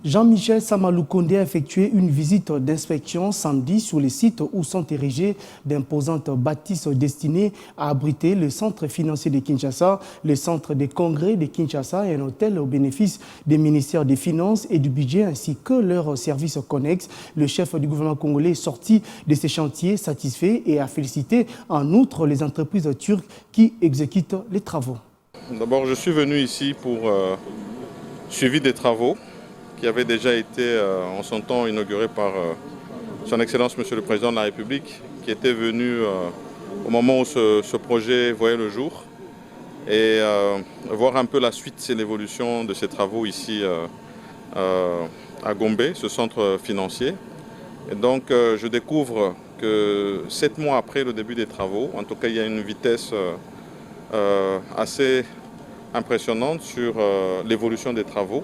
Jean-Michel Samaloukonde a effectué une visite d'inspection samedi sur les sites où sont érigées d'imposantes bâtisses destinées à abriter le centre financier de Kinshasa, le centre des congrès de Kinshasa et un hôtel au bénéfice des ministères des Finances et du Budget ainsi que leurs services connexes. Le chef du gouvernement congolais est sorti de ces chantiers satisfait et a félicité en outre les entreprises turques qui exécutent les travaux. D'abord, je suis venu ici pour suivi des travaux qui avait déjà été en son temps inauguré par son Excellence Monsieur le Président de la République, qui était venu au moment où ce projet voyait le jour, et voir un peu la suite et l'évolution de ces travaux ici à Gombe, ce centre financier. Et donc je découvre que 7 mois après le début des travaux, en tout cas il y a une vitesse assez impressionnante sur l'évolution des travaux.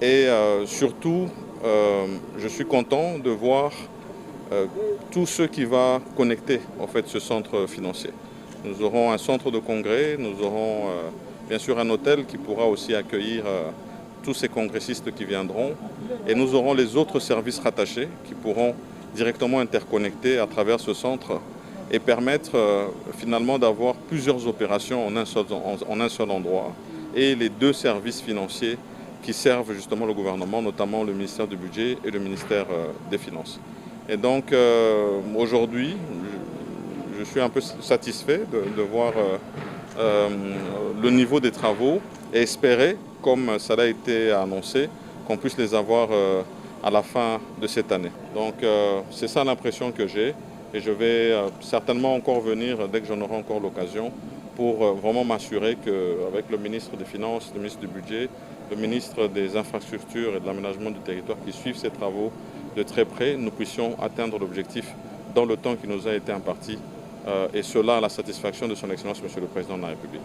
Et surtout, je suis content de voir tout ce qui va connecter en fait, ce centre financier. Nous aurons un centre de congrès, nous aurons bien sûr un hôtel qui pourra aussi accueillir tous ces congressistes qui viendront. Et nous aurons les autres services rattachés qui pourront directement interconnecter à travers ce centre et permettre finalement d'avoir plusieurs opérations en un seul endroit. Et les deux services financiers qui servent justement le gouvernement, notamment le ministère du Budget et le ministère des Finances. Et donc aujourd'hui, je suis un peu satisfait de voir le niveau des travaux et espérer, comme ça a été annoncé, qu'on puisse les avoir à la fin de cette année. Donc c'est ça l'impression que j'ai et je vais certainement encore venir dès que j'en aurai encore l'occasion pour vraiment m'assurer qu'avec le ministre des Finances, le ministre du Budget, le ministre des Infrastructures et de l'Aménagement du Territoire qui suivent ces travaux de très près, nous puissions atteindre l'objectif dans le temps qui nous a été imparti et cela à la satisfaction de son Excellence Monsieur le Président de la République.